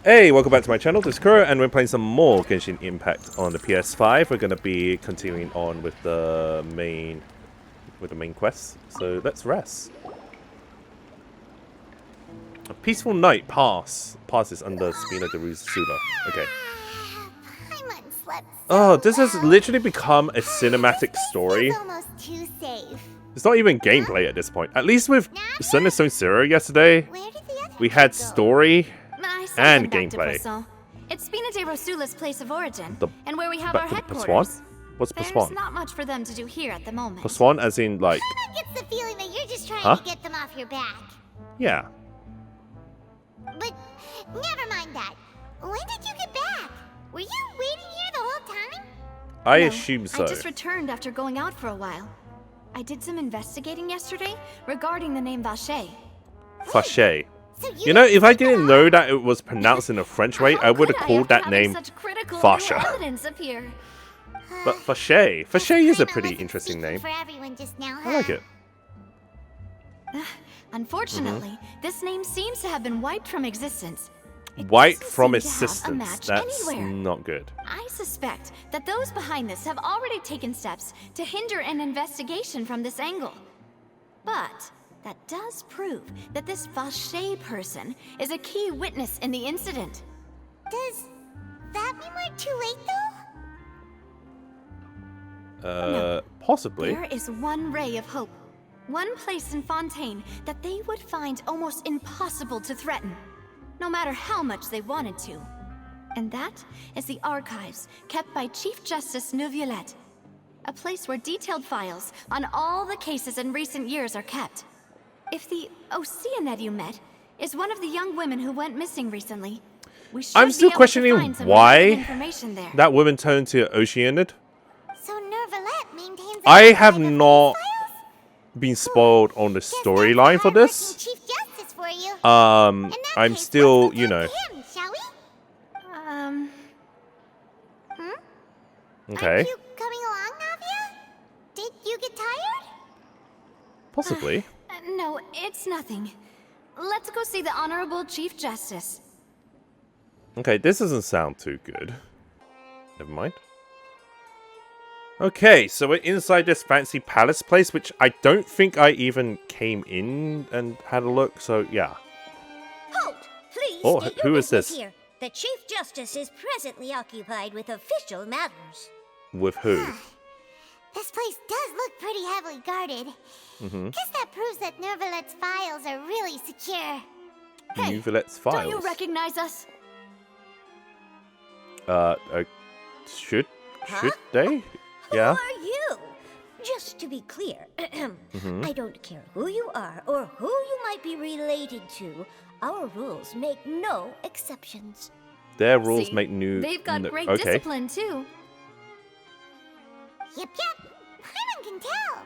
Hey, welcome back to my channel. This is Kuro, and we're playing some more Genshin Impact on the PS5. We're going to be continuing on with the main quest. So let's rest. A peaceful night passes under Spina de Rusula. Okay. Paimon slept so Oh, this has well. literally become a cinematic story. It's almost too safe. It's not even gameplay at this point. At least with Sun and Stone Zero yesterday, Where did the other we had two go? story I sent and them back to gameplay. Poisson. It's Spina de Rusula's place of origin, The- and where we have Back our to headquarters. Paswan? What's There's Paswan? not much for them to do here at the moment. Paswan as in like, Paimon gets the feeling that you're just trying Huh? to get them off your back. yeah. But never mind that. When did you get back? Were you waiting here the whole time? I No, assume so. I just returned after going out for a while. I did some investigating yesterday regarding the name Vache. Fache. So You know, if I didn't know that it was pronounced in a French way, I would have called that name Such critical Fasha. new evidence appear. But Fache is a Paimon pretty wasn't interesting speaking name. for everyone just now, I like huh? it. Unfortunately, Mm-hmm. this name seems to have been wiped from existence. It White doesn't from seem to have a existence. match That's anywhere. not good. I suspect that those behind this have already taken steps to hinder an investigation from this angle. But that does prove that this Vache person is a key witness in the incident. Does that mean we're too late, though? Possibly. There is one ray of hope, one place in Fontaine that they would find almost impossible to threaten, no matter how much they wanted to. And that is the archives kept by Chief Justice Neuvillette, a place where detailed files on all the cases in recent years are kept. If the Ocean that you met is one of the young women who went missing recently, we should I'm be still able to questioning find some why related information there. that woman turned to Oceanid. So Neuvillette maintains a I record have of these not files? been spoiled on the Guess that's storyline for hardworking this. Chief Justice for you. In that I'm case, still, let's go you talk know. to him, shall we? Okay. Aren't you coming along, Navia? Did you get tired? Possibly. No, it's nothing. Let's go see the Honorable Chief Justice. Okay, this doesn't sound too good. Never mind. Okay, so we're inside this fancy palace place, which I don't think I even came in and had a look, so yeah. Halt! Please Oh, state who your is business this? here. The Chief Justice is presently occupied with official matters. With who? This place does look pretty heavily guarded. Guess that proves that Neuvillette's files are really secure. Hey, Neuvillette's files. Don't you recognize us? Should Huh? they? Who Yeah. are you? Just to be clear, I don't care who you are or who you might be related to. Our rules make no exceptions. Their rules See, make new. They've got great okay. discipline, too. Yep. Paimon can tell.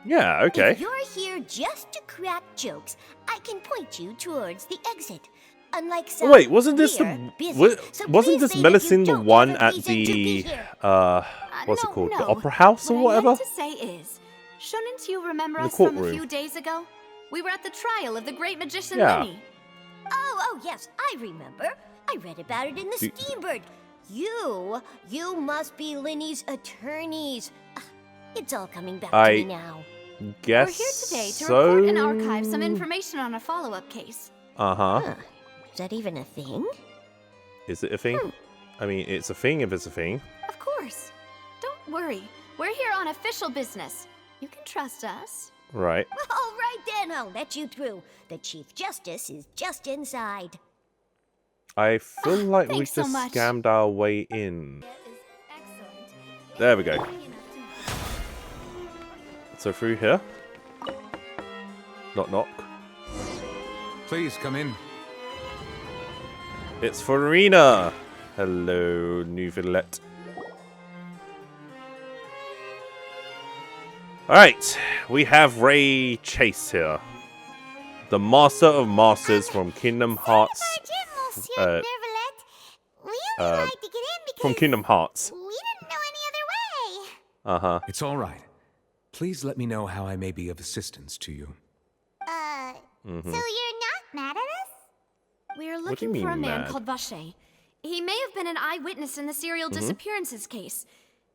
Yeah. Okay. If you're here just to crack jokes, I can point you towards the exit. Unlike some, Oh, wait, wasn't this we're busy, so wasn't please this say that you Melusine the don't one have a at reason to be the here. what's it No, called? The no. Opera House or What I whatever? meant to say is, shouldn't you remember The us from a courtroom. few days ago? We were at the trial of the great magician Yeah. Yuni. Oh, yes, I remember. I read about it in the Do- Steambird. You must be Linny's attorneys. It's all coming back to I me now. Guess We're here today to so. report and archive some information on a follow-up case. Uh-huh. Huh. Is that even a thing? Is it a thing? I mean, it's a thing if it's a thing. Of course. Don't worry. We're here on official business. You can trust us. Right. All right then, I'll let you through. The Chief Justice is just inside. I feel like we thanks so just much. scammed our way in. Excellent. There we go. So through here. Knock knock. Please come in. It's Farina. Hello, Neuvillette. Alright, we have Ray Chase here. The Master of Masters from Kingdom Hearts. Monsieur Neuvillette. We only lied to get in because From Kingdom Hearts. we didn't know any other way. Uh-huh. It's all right. Please let me know how I may be of assistance to you. So you're not mad at us? We're What do you looking for a mean man mad? called Vache. He may have been an eyewitness in the serial disappearances case.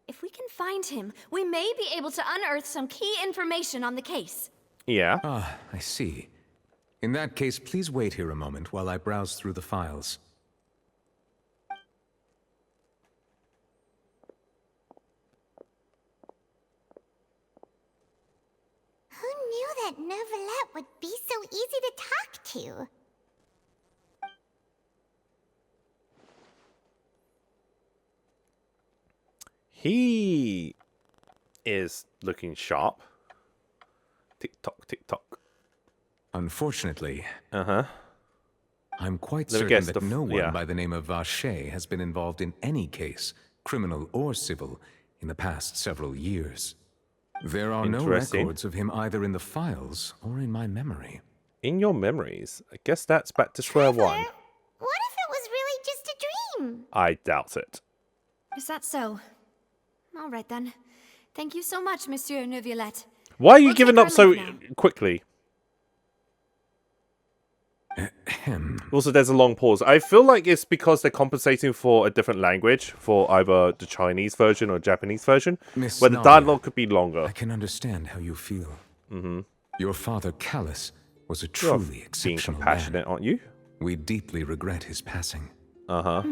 If we can find him, we may be able to unearth some key information on the case. Yeah. Ah, I see. In that case, please wait here a moment while I browse through the files. Who knew that Neuvillette would be so easy to talk to? He is looking sharp. Tick tock, tick tock. Unfortunately, Uh-huh. I'm quite Let me certain guess, that the no one yeah. by the name of Vache has been involved in any case, criminal or civil, in the past several years. There are no Interesting. records of him either in the files or in my memory. In your memories, I guess that's back to square one. Trevor, what if it was really just a dream? I doubt it. Is that so? All right then. Thank you so much, Monsieur Neuvillette. Why are you We'll giving take up our so leave now. quickly? Ahem. Also, there's a long pause. I feel like it's because they're compensating for a different language for either the Chinese version or Japanese version, Miss where the Navia, dialogue could be longer. I can understand how you feel. Your father, Callus, was a You're truly being exceptional compassionate, man. aren't you? We deeply regret his passing. Uh-huh.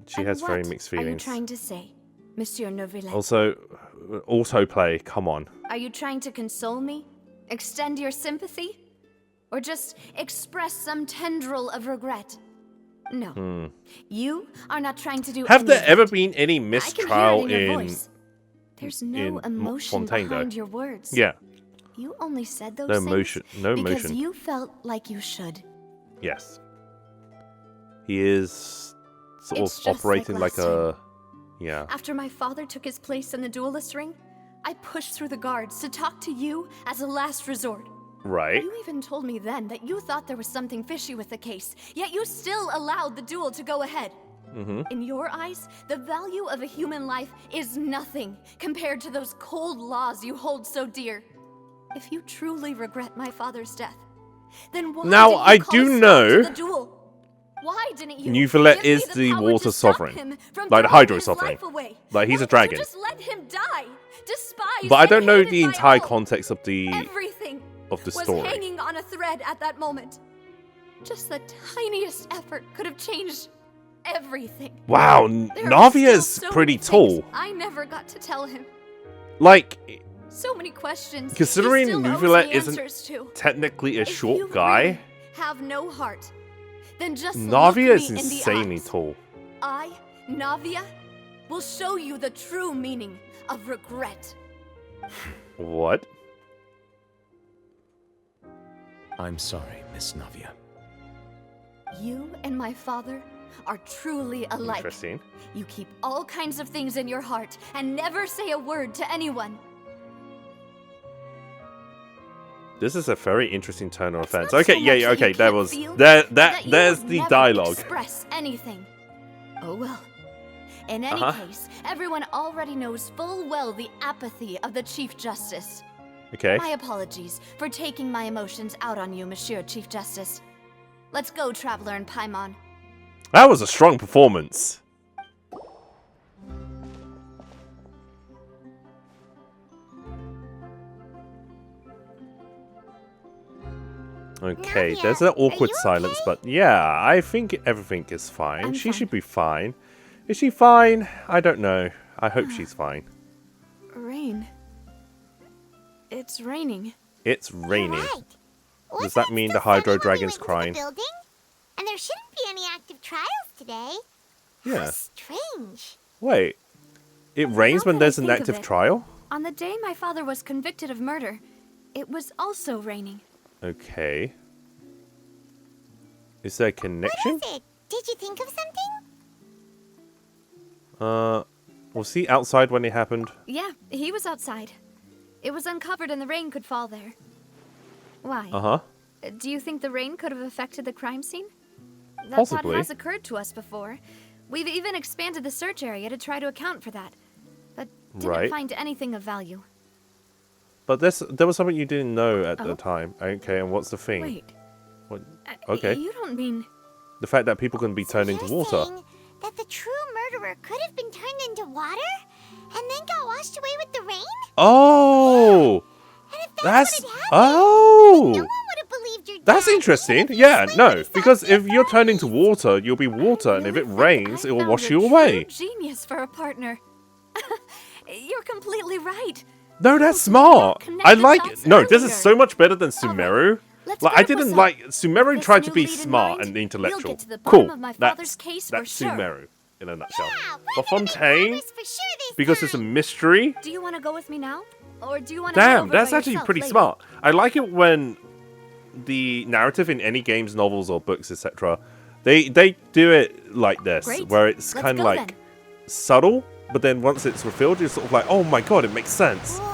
She And has very what mixed are you feelings. trying to say, Monsieur Neuvillette? Also, autoplay, come on. Are you trying to console me? Extend your sympathy? Or just express some tendril of regret? No. You are not trying to do Have any there of ever that. been any I can hear mistrial it in your in... voice. There's no in emotion Fontaine, though? behind your words. Yeah, You only said those No things emotion- no because emotion. you felt like you should. yes. He is sort It's of just operating like like last a... Yeah. After my father took his place in the duelist ring, I pushed through the guards to talk to you as a last resort. Right. You even told me then that you thought there was something fishy with the case, yet you still allowed the duel to go ahead. In your eyes, the value of a human life is nothing compared to those cold laws you hold so dear. If you truly regret my father's death, then why Now, didn't you I call do a stop know to the duel? Why didn't you Neuvillette give me is the the power water to stop sovereign. him from Like the throwing Hydro his sovereign. life away? Like, he's Why a didn't dragon. you just let him die, despised But I and don't know hated the by entire all. context of the Everything of the was story. hanging on a thread at that moment. Just the tiniest effort could have changed everything. Wow, There are Navia's still so pretty many tall. things I never got to tell him. Like, So many questions. considering he still owes Neuvillette me isn't answers to. technically a If short you guy, really have no heart, then just Navia look is me in the insanely eyes. tall. I, Navia, will show you the true meaning of regret. What? I'm sorry, Miss Navia. You and my father are truly alike. Interesting. You keep all kinds of things in your heart and never say a word to anyone. This is a very interesting turn of It's events. not Okay, so yeah, much yeah, that okay, you that can't was feel, there's but that you would the never dialogue. Express anything. Oh well. In any case, everyone already knows full well the apathy of the Chief Justice. Okay. My apologies for taking my emotions out on you, Monsieur Chief Justice. Let's go, Traveler and Paimon. That was a strong performance. Okay, Navia, there's an awkward you silence, okay? but yeah, I think everything is fine. I'm She fine. should be fine. Is she fine? I don't know. I hope she's fine. Rain. It's raining. It's raining. Right. Does that mean the Hydro Dragon's crying? Building? And there shouldn't be any active trials today. Yeah. How strange. Wait. It rains Now when that I there's an think of active it, trial? On the day my father was convicted of murder, it was also raining. Okay. Is there a What connection? is it? Did you think of something? Was he outside when it happened? Yeah, he was outside. It was uncovered and the rain could fall there. Why? Uh-huh. Do you think the rain could have affected the crime scene? That Possibly. thought has occurred to us before. We've even expanded the search area to try to account for that, but didn't Right. find anything of value. But there was something you didn't know at the time. Okay, and what's the thing? Wait. What? Okay. You don't mean... The fact that people can be turned into You're water. saying that the true murderer could have been turned into water and then got washed away with the rain? Oh! And if That's... what had happened, Oh! no one would have believed your That's dad. interesting. If you Yeah, explained no. what he saw Because to your if you're turned into families. water, you'll be water. And if it rains, it will wash you True away. Genius for a partner. You're completely right. No, that's Well, smart. connect I the like... dots No, this is earlier. so much better than Sumeru. Let's Like, go I to didn't Poisson. like... Sumeru This tried to new be lead in smart mind, and we'll intellectual. get to the bottom of my father's That's, case for that's sure. Sumeru in a nutshell. Yeah, But we're gonna be Fontaine, partners for sure this because it's a time. mystery... Do you want to go with me now? Or do you want to Damn, that's actually pretty later? smart. I like it when the narrative in any games, novels, or books, etc., they do it like this, Great. where it's Let's kind of go like then. subtle, but then once it's revealed, you're sort of like, oh my god, it makes sense. Whoa.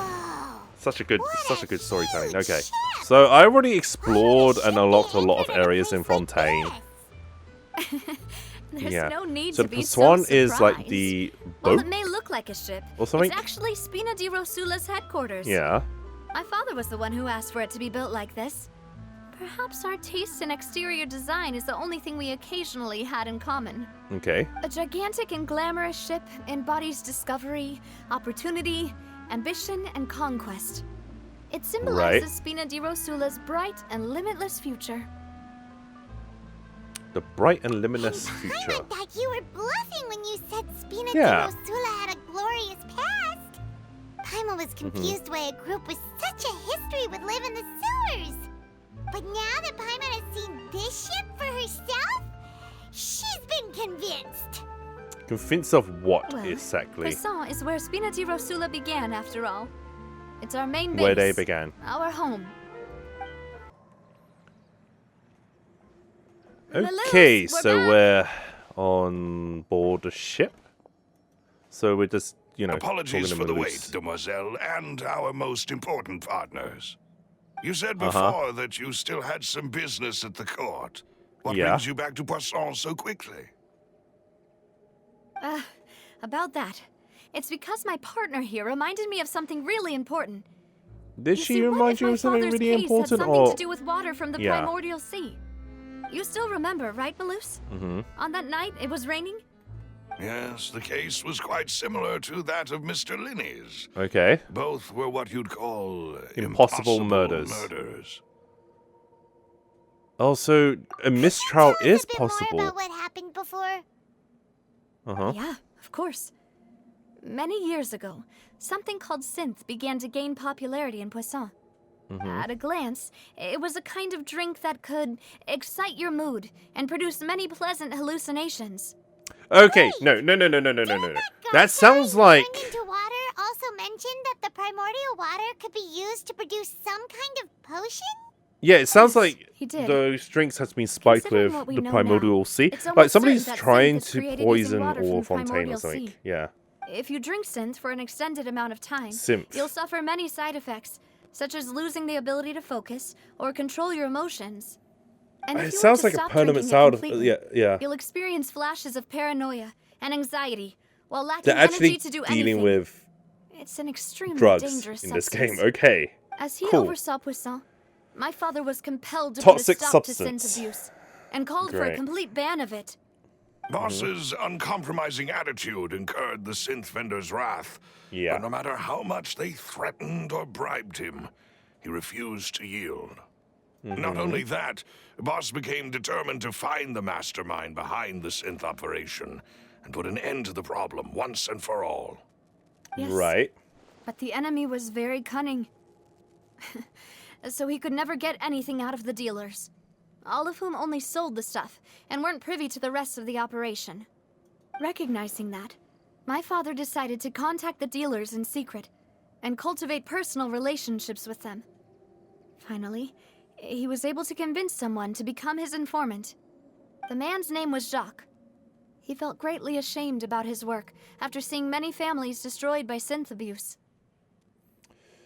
Such a good What a storytelling. huge Okay, ship. so I already explored Why would and a ship unlocked be a lot of anchored in a areas in place like Fontaine. this? There's Yeah. no need So to the be Swan so is like surprised. the While boat it may look like a ship, or something. it's actually Spina di Rosula's headquarters. Yeah. My father was the one who asked for it to be built like this. Perhaps our taste in exterior design is the only thing we occasionally had in common. Okay. A gigantic and glamorous ship embodies discovery, opportunity, ambition, and conquest. It symbolizes Right. Spina di Rosula's bright and limitless future. The bright and limitless I future. thought you were bluffing when you said Spina Yeah. di Rosula had a glorious past. Paimon was confused why a group with such a history would live in the sewers. But now that Paimon has seen this ship for herself, she's been convinced. Convinced of what Well, exactly? Poisson is where Spina di Rosula began, after all. It's our main base. Where they began. Our home. Okay, Lilith, we're so back. we're on board a ship. So we're just, you know, Apologies talking for to the Malus. wait, demoiselle, and our most important partners. You said Uh-huh. before that you still had some business at the court. What Yeah. brings you back to Poisson so quickly? About that. It's because my partner here reminded me of something really important. Did You she see, what remind if you my of something father's really case important, had something or to do with water from the Yeah. primordial sea? You still remember, right, Malus? Mhm. On that night, it was raining? Yes, the case was quite similar to that of Mr. Linney's. Okay. Both were what you'd call Impossible murders. murders. Oh, so a mistrial Tell us is a bit possible. more about what happened before. Uh-huh. Yeah, of course. Many years ago, something called synth began to gain popularity in Poisson. At a glance, it was a kind of drink that could excite your mood and produce many pleasant hallucinations. Okay, no. That sounds like... Turned into water also mentioned that the primordial water could be used to produce some kind of potion? Yeah, it sounds Yes, like he did. those drinks has been spiked Considering with what we the know primordial now, sea. it's almost Like somebody's certain that trying synth is to created using poison water from or the Fontaine or primordial something. sea. Yeah. If you drink synth for an extended amount of time, Synth. you'll suffer many side effects, such as losing the ability to focus or control your emotions. And if It you were sounds to like a stop permanent drinking it sound of... completely, Yeah. you'll experience flashes of paranoia and anxiety while lacking They're actually energy to do dealing anything. with It's an extremely drugs dangerous in this substance. game. Okay. As he Cool. oversaw Poisson, my father was compelled to Toxic put a stop to substance. synth abuse and called for a Great. complete ban of it. Boss's uncompromising attitude incurred the synth vendor's wrath. Yeah. But no matter how much they threatened or bribed him, he refused to yield. Not only that, Boss became determined to find the mastermind behind the synth operation and put an end to the problem once and for all. Yes, Right. but the enemy was very cunning. So he could never get anything out of the dealers, all of whom only sold the stuff and weren't privy to the rest of the operation. Recognizing that, my father decided to contact the dealers in secret and cultivate personal relationships with them. Finally, he was able to convince someone to become his informant. The man's name was Jacques. He felt greatly ashamed about his work after seeing many families destroyed by synth abuse.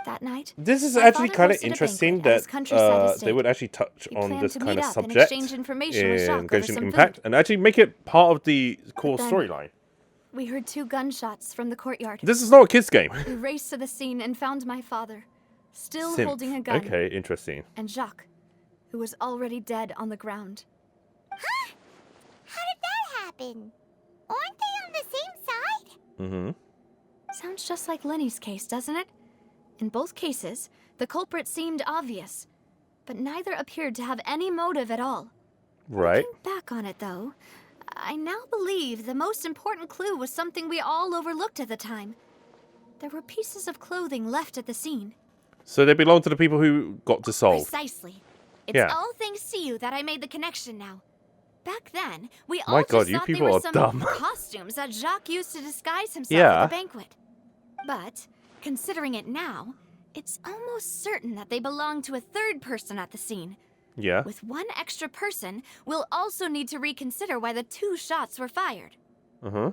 That night, This is my actually father kind of hosted a interesting banquet at his that countryside they estate. would actually touch He on planned this to kind meet of up and subject exchange information with in Jacques over Genshin some Impact food. and actually make it part of the core then- storyline. We heard 2 gunshots from the courtyard. This is not a kids game. We raced to the scene and found my father, still Synth. holding a gun, Okay, interesting. and Jacques, who was already dead on the ground. Huh? How did that happen? Aren't they on the same side? Mm-hmm. Sounds just like Lenny's case, doesn't it? In both cases, the culprit seemed obvious, but neither appeared to have any motive at all. Right. Looking back on it, though, I now believe the most important clue was something we all overlooked at the time. There were pieces of clothing left at the scene. So they belong to the people who got dissolved. Precisely. It's Yeah. all thanks to you that I made the connection now. Back then, we My all God, just you thought people they were are some dumb. costumes that Jacques used to disguise himself Yeah. at the banquet. But, considering it now, it's almost certain that they belong to a third person at the scene. Yeah. With one extra person, we'll also need to reconsider why the 2 shots were fired. Uh-huh.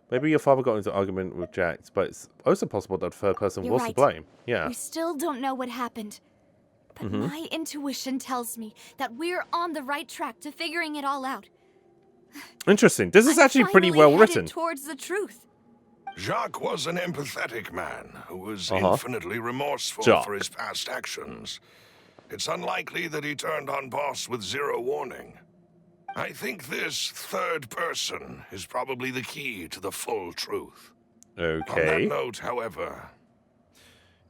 Maybe your father got into an argument with Jax, but it's also possible that the third person You're was right. to blame. Yeah. We still don't know what happened. But my intuition tells me that we're on the right track to figuring it all out. Interesting. This is I'm actually pretty finally well headed written. towards the truth. Jacques was an empathetic man who was Uh-huh. infinitely remorseful Jacques. for his past actions. It's unlikely that he turned on Boss with zero warning. I think this third person is probably the key to the full truth. On that Okay. note, however,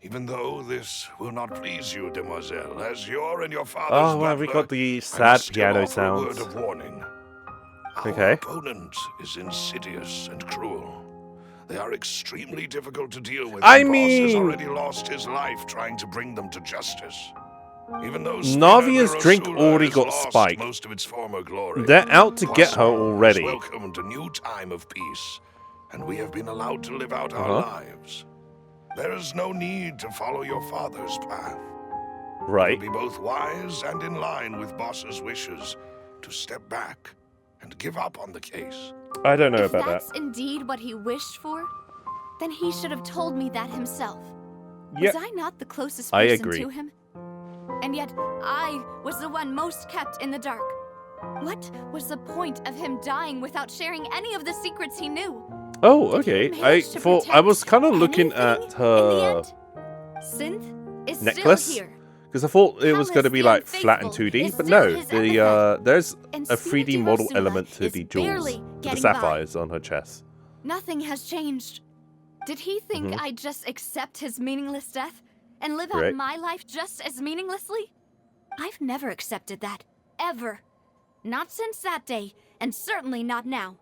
even though this will not please you, demoiselle, as you're and your father's Oh, well, butler, we got the I sad must still piano offer a word sounds. of warning. Our Okay. opponent is insidious and cruel. They are extremely difficult to deal with. I and Boss has mean- already lost his life trying to bring them to justice. Even though Navia's drink Rosula already has got lost spiked. most of its former glory. They're out to get her Poisson already. has welcomed a new time of peace, and we have been allowed to live out our lives. There is no need to follow your father's path. It Right. would be both wise and in line with Boss's wishes to step back and give up on the case. I don't know If about that's that. indeed what he wished for, then he should have told me that himself. Yep. Was I not the closest I person agree. to him? And yet, I was the one most kept in the dark. What was the point of him dying without sharing any of the secrets he knew? Oh, Did he okay. I manage to thought I protect was kind of looking anything at in the her end? Synth is necklace still here. because I thought it was going to Palace be the like flat and Unfaithful 2D, is but still no. his The epithet. there's And a 3D Sympathy model Rosula element to is the jewels, barely to the getting by. sapphires on her chest. Nothing has changed. Did he think Mm-hmm. I'd just accept his meaningless death and live Right. out my life just as meaninglessly? I've never accepted that. Ever. Not since that day, and certainly not now.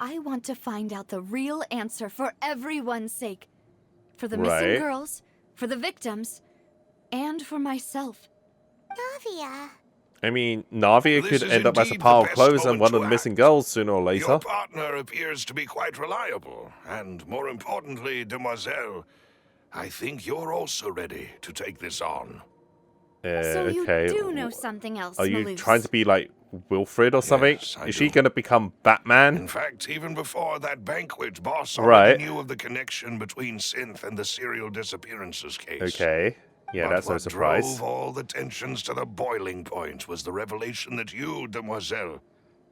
I want to find out the real answer for everyone's sake. For the Right. missing girls, for the victims, and for myself. Navia. I mean, Navia This could is end up as a indeed pile the of best clothes and moment one to of the missing act. girls sooner or later. Your partner appears to be quite reliable, and more importantly, demoiselle, I think you're also ready to take this on. So you okay. do know something else, Are you Maloose. trying to be like Wilfred or something? Yes, I Is she do. going to become Batman? In fact, even before that banquet, Boss Right. already knew of the connection between Synth and the serial disappearances case. Okay. Yeah, But that's no what surprise. drove all the tensions to the boiling point was the revelation that you, demoiselle,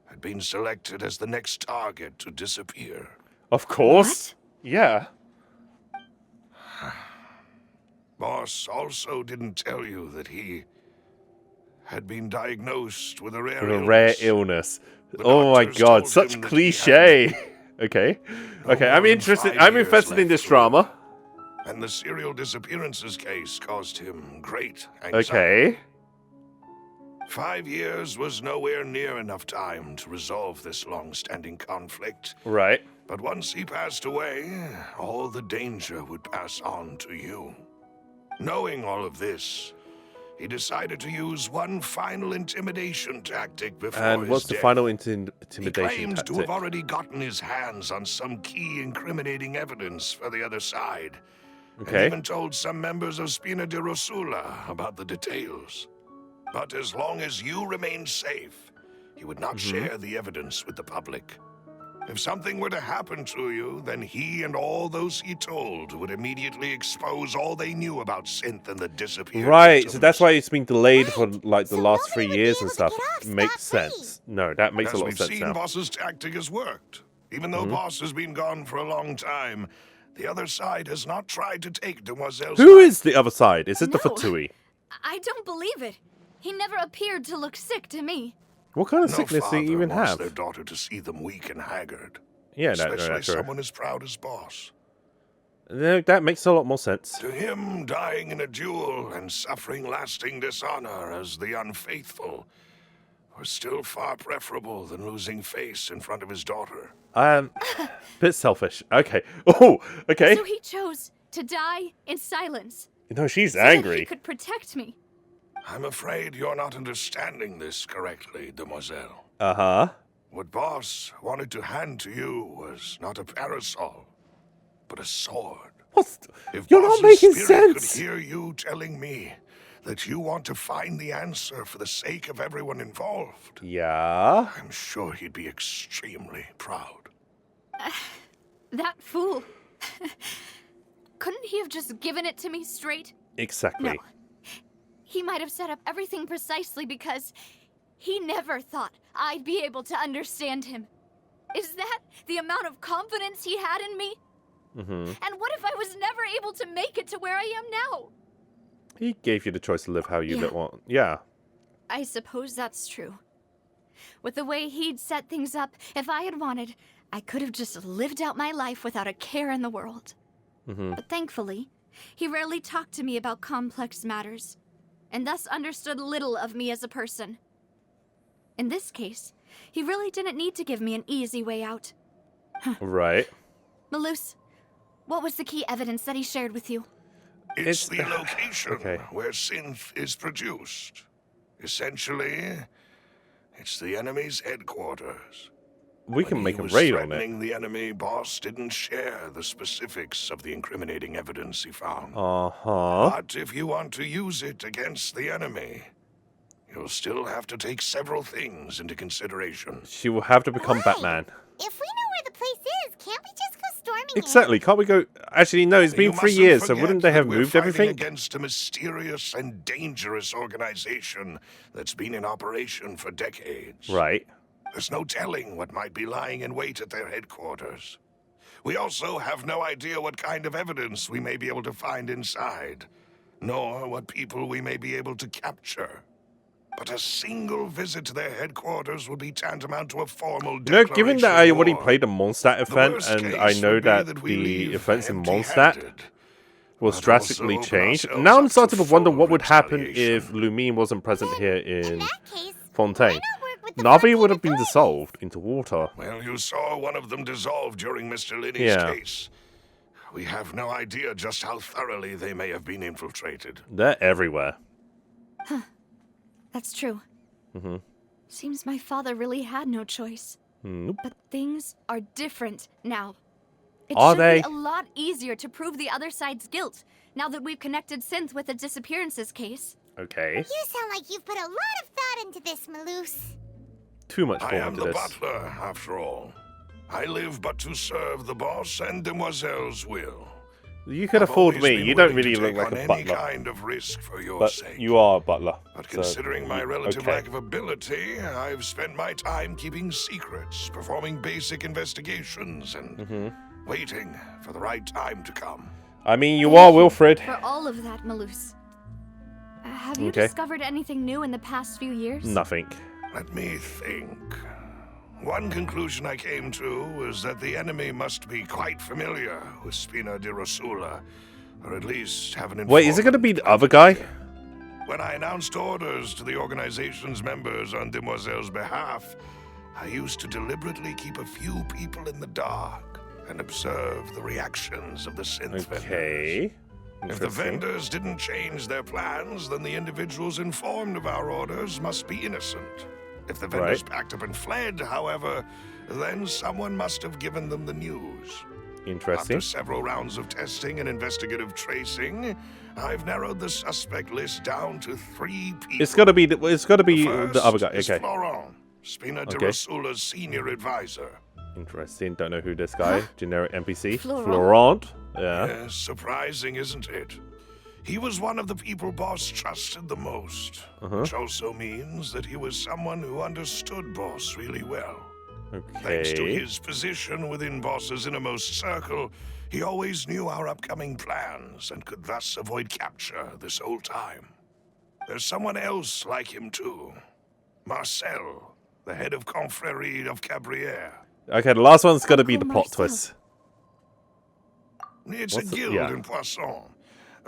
had been selected as the next target to disappear. Of course. Yeah. Boss also didn't tell you that he had been diagnosed with a rare With a illness. rare illness. The Oh my doctors god, told such him that he cliche. Okay. No Okay, more I'm than interested. 5 I'm years invested in left this to drama. And the serial disappearances case caused him great anxiety. Okay. 5 years was nowhere near enough time to resolve this long-standing conflict. Right. But once he passed away, all the danger would pass on to you. Knowing all of this, he decided to use one final intimidation tactic before And his what's the death. final He intimidation claimed to tactic? have already gotten his hands on some key incriminating evidence for the other side. And Okay. even told some members of Spina de Rosula about the details. But as long as you remained safe, he would not share the evidence with the public. If something were to happen to you, then he and all those he told would immediately expose all they knew about Synth and the disappeared Right, so victims. that's why it's been delayed for like the So last nobody 3 would be years able and to stuff. get off Makes scot-free. sense. No, that makes As a lot of we've sense seen, now. Boss's tactic has worked. Even though Boss has been gone for a long time, The other side has not tried to take Demoiselle's Who life. is the other side? Is it the No. Fatui? I don't believe it. He never appeared to look sick to me. What kind of No sickness do father you even wants have? their daughter to see them weak and haggard. Yeah, Especially sure. someone as proud as Boss. No, that makes a lot more sense. To him, dying in a duel and suffering lasting dishonor as the unfaithful was still far preferable than losing face in front of his daughter. Bit selfish. Okay. Oh, okay. So he chose to die in silence. No, she's So that he angry. could protect me. I'm afraid you're not understanding this correctly, Demoiselle. Uh-huh. What Boss wanted to hand to you was not a parasol, but a sword. What's... If You're not Boss's making spirit sense! could hear you telling me that you want to find the answer for the sake of everyone involved, Yeah? I'm sure he'd be extremely proud. That fool. Couldn't he have just given it to me straight? Exactly. No. He might have set up everything precisely because he never thought I'd be able to understand him. Is that the amount of confidence he had in me? And what if I was never able to make it to where I am now? He gave you the choice to live how you Yeah. want. Yeah. I suppose that's true. With the way he'd set things up, if I had wanted, I could have just lived out my life without a care in the world. But thankfully, he rarely talked to me about complex matters, and thus understood little of me as a person. In this case, he really didn't need to give me an easy way out. Right. Malus, what was the key evidence that he shared with you? It's It's- the location okay. where synth is produced. Essentially, it's the enemy's headquarters. We can When make he a was raid on it. threatening the enemy, Boss didn't share the specifics of the incriminating evidence he found. Uh-huh. But if you want to use it against the enemy, you'll still have to take several things into consideration. She will have to become Why? Batman. If we know where the place is, can't we just go storming Exactly. Can't we go... Actually, no, it's You been 3 mustn't years, so forget wouldn't they that have we're moved fighting everything? against a mysterious and dangerous organization that's been in operation for decades. Right. There's no telling what might be lying in wait at their headquarters. We also have no idea what kind of evidence we may be able to find inside, nor what people we may be able to capture. But a single visit to their headquarters would be tantamount to a formal No, declaration given that I of already war. played the Mondstadt The event, worst and case I know would be that we the leave events in Mondstadt empty-handed, was but drastically also open changed. ourselves Now I'm up to starting to wonder full what would happen retaliation. if Lumine wasn't present here In in that case, Fontaine. why not work with the Navia Fontaine would have been authorities? dissolved into water. Well, you saw one of them dissolve during Mr. Linney's Yeah. case. We have no idea just how thoroughly they may have been infiltrated. They're everywhere. That's true. Seems my father really had no choice. Nope. But things are different now. It Are should they? be a lot easier to prove the other side's guilt, now that we've connected Synth with the disappearances case. Okay. You sound like you've put a lot of thought into this, Malus. Too much I thought am into the this. butler, after all. I live but to serve the boss and Demoiselle's will. You could I've afford always me. been You don't willing really to look take like on a any butler. kind of risk for your But sake. you are a butler. But so considering my relative okay. lack of ability, I've spent my time keeping secrets, performing basic investigations, and waiting for the right time to come. I mean, you are Wilfred. For all of that, Malus. Have you Okay. discovered anything new in the past few years? Nothing. Let me think. One conclusion I came to was that the enemy must be quite familiar with Spina di Rosula, or at least have an Wait, is it going to be the informant. other guy? When I announced orders to the organization's members on Demoiselle's behalf, I used to deliberately keep a few people in the dark and observe the reactions of the synth vendors. Okay. If the Interesting. vendors didn't change their plans, then the individuals informed of our orders must be innocent. If the vendors Right. packed up and fled, however, then someone must have given them the news. Interesting. After several rounds of testing and investigative tracing, I've narrowed the suspect list down to 3 people. It's got to be. It's got to be First the other guy. is Okay. Florent, Spina di Okay. Rosula's senior advisor. Interesting. Don't know who this guy. Generic NPC. Florent. Florent. Yeah. Yes, surprising, isn't it? He was one of the people Boss trusted the most, which also means that he was someone who understood Boss really well. Thanks to Okay. his position within Boss's innermost circle, he always knew our upcoming plans and could thus avoid capture this whole time. There's someone else like him too. Marcel, the head of Confrérie of Cabrières. Okay, the last one's got to be the Uncle plot Marcel. twist. It's What's a the- guild yeah. in Poisson.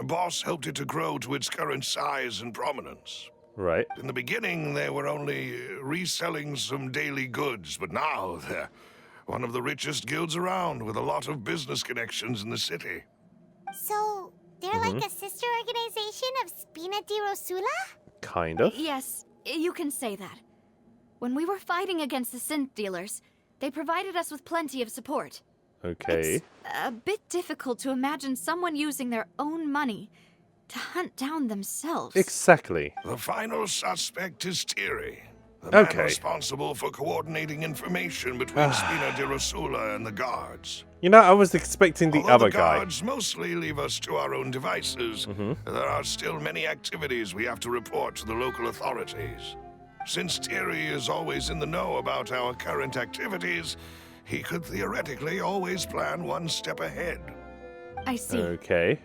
Boss helped it to grow to its current size and prominence. Right. In the beginning, they were only reselling some daily goods, but now they're one of the richest guilds around with a lot of business connections in the city. So, they're like a sister organization of Spina di Rosula? Kind of. Yes, you can say that. When we were fighting against the synth dealers, they provided us with plenty of support. Okay. It's a bit difficult to imagine someone using their own money to hunt down themselves. Exactly. The final suspect is Thierry, the man Okay. responsible for coordinating information between Spina di Rosula and the guards. You know, I was expecting the Although other the guy. guards mostly leave us to our own devices, there are still many activities we have to report to the local authorities. Since Thierry is always in the know about our current activities, he could theoretically always plan one step ahead. I see. Okay.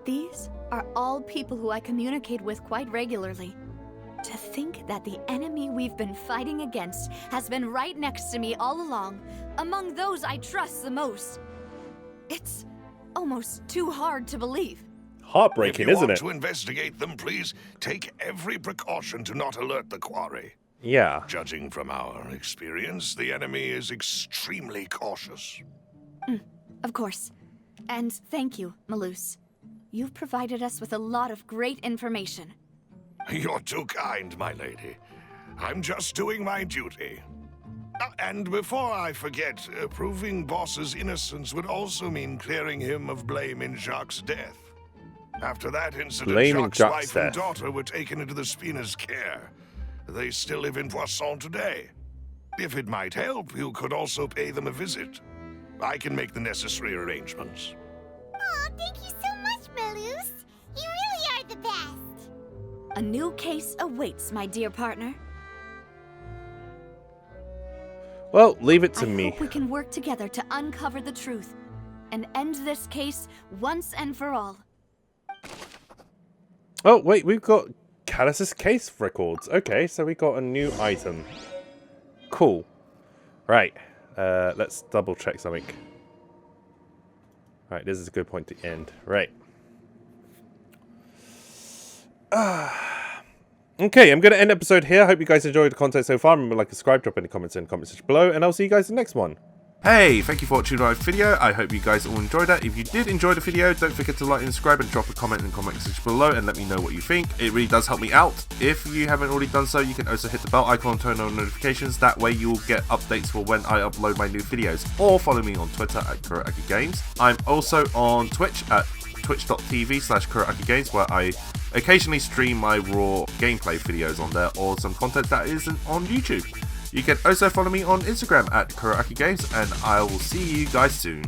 These are all people who I communicate with quite regularly. To think that the enemy we've been fighting against has been right next to me all along, among those I trust the most. It's almost too hard to believe. Heartbreaking, If you isn't want it? to investigate them, please take every precaution to not alert the quarry. Yeah. Judging from our experience, the enemy is extremely cautious. Of course. And thank you, Malus. You've provided us with a lot of great information. You're too kind, my lady. I'm just doing my duty. And before I forget, proving Boss's innocence would also mean clearing him of blame in Jacques' death. After that incident, Blaming Jacques' Jacques' wife and death. daughter were taken into the Spina's care. They still live in Poisson today. If it might help, you could also pay them a visit. I can make the necessary arrangements. Aw, thank you so much, Malus. You really are the best. A new case awaits, my dear partner. Well, leave it to I me. hope we can work together to uncover the truth and end this case once and for all. Oh, wait, we've got Callus's case records. Okay, so we got a new item. Cool. Right, let's double check something. Right, this is a good point to end. Right. Okay, I'm going to end the episode here. I hope you guys enjoyed the content so far. Remember to like and subscribe, drop any comments in the comment section below, and I'll see you guys in the next one. Hey, thank you for watching my video. I hope you guys all enjoyed that. If you did enjoy the video, don't forget to like and subscribe and drop a comment in the comment section below and let me know what you think. It really does help me out. If you haven't already done so, you can also hit the bell icon and turn on notifications. That way you'll get updates for when I upload my new videos. Or follow me on Twitter at KuroAkiGames. I'm also on Twitch at twitch.tv/KuroAkiGames, where I occasionally stream my raw gameplay videos on there or some content that isn't on YouTube. You can also follow me on Instagram at KuroAkiGames, and I will see you guys soon.